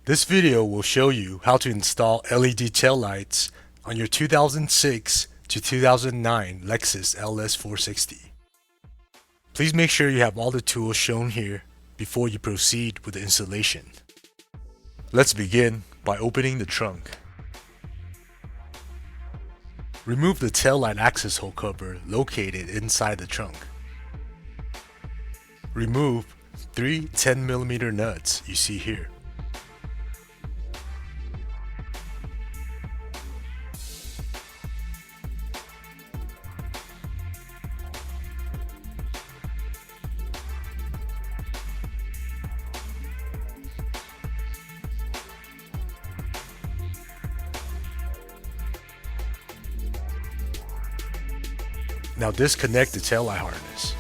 This video will show you how to install LED taillights on your 2006 to 2009 Lexus Ls460. Please make sure you have all the tools shown here before you proceed with the installation. Let's begin by opening the trunk. Remove the taillight access hole cover located inside the trunk. Remove 3 10mm nuts you see here. Now disconnect the taillight harness.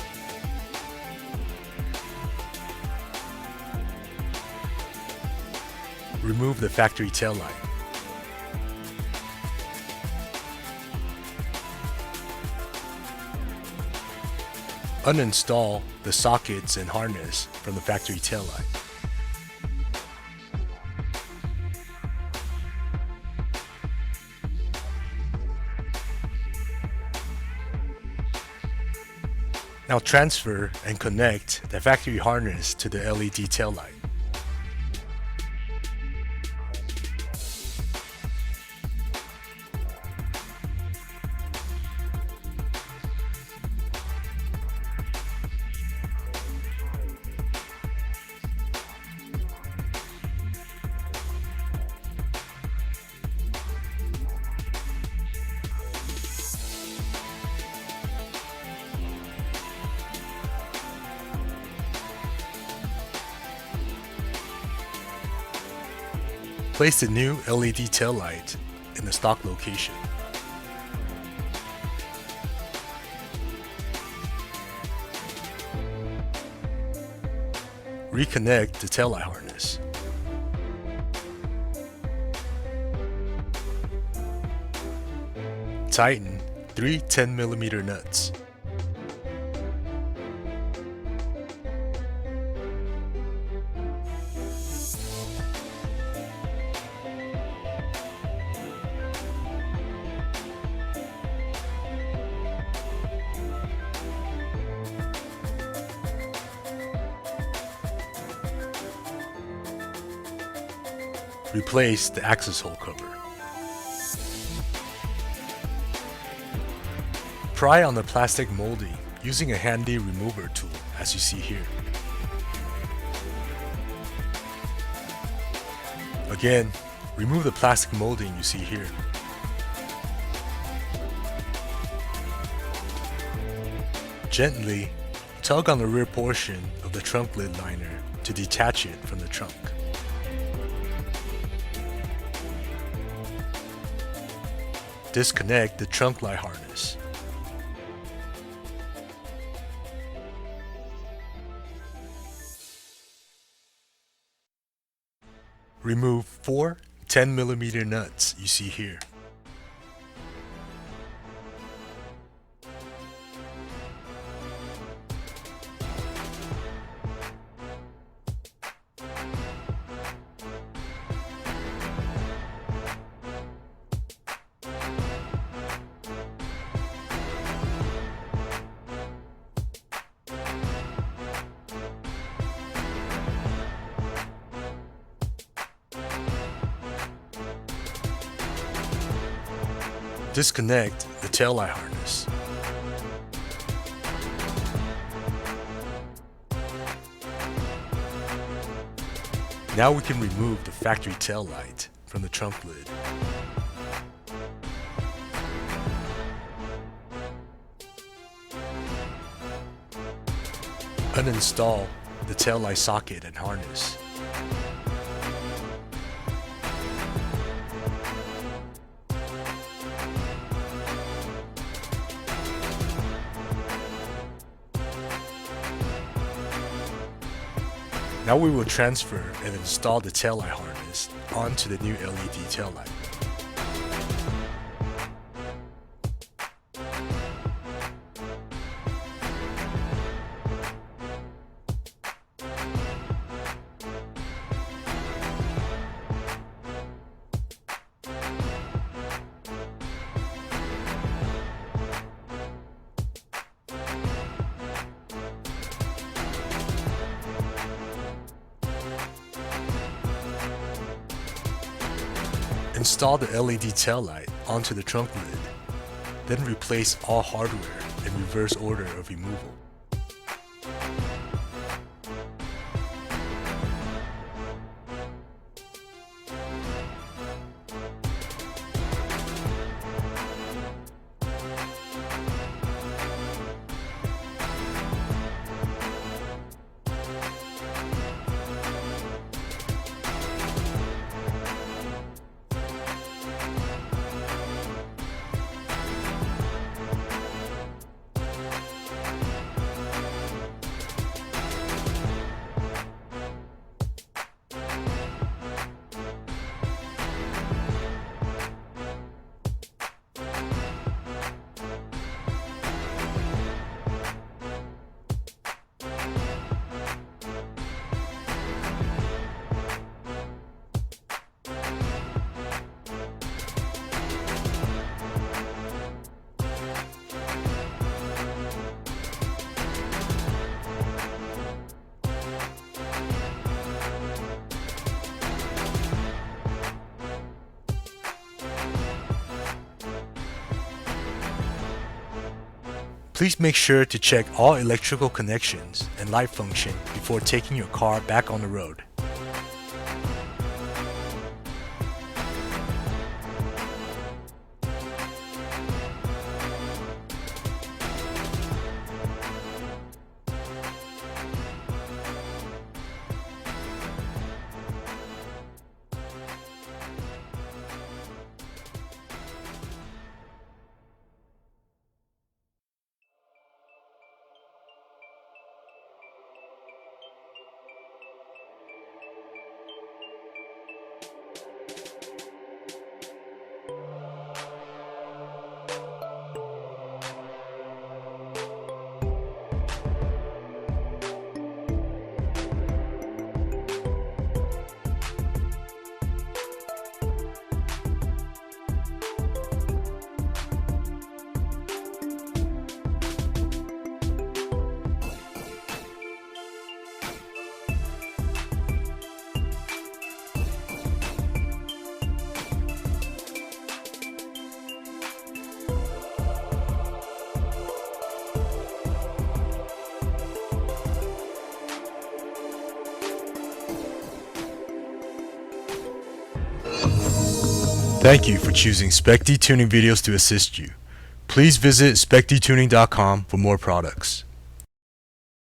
Remove the factory taillight. Uninstall the sockets and harness from the factory taillight. Now transfer and connect the factory harness to the LED taillight. Place the new LED taillight in the stock location. Reconnect the taillight harness. Tighten 3 10mm nuts. Replace the access hole cover. Pry on the plastic molding using a handy remover tool as you see here. Again, remove the plastic molding you see here. Gently tug on the rear portion of the trunk lid liner to detach it from the trunk. Disconnect the trunk light harness. Remove 4 10mm nuts you see here. Disconnect the taillight harness. Now we can remove the factory taillight from the trunk lid. Uninstall the taillight socket and harness. Now we will transfer and install the taillight harness onto the new LED taillight. Install the LED tail light onto the trunk lid. Then replace all hardware in reverse order of removal. Please make sure to check all electrical connections and light function before taking your car back on the road. Thank you for choosing Specdtuning videos to assist you. Please visit specdtuning.com for more products.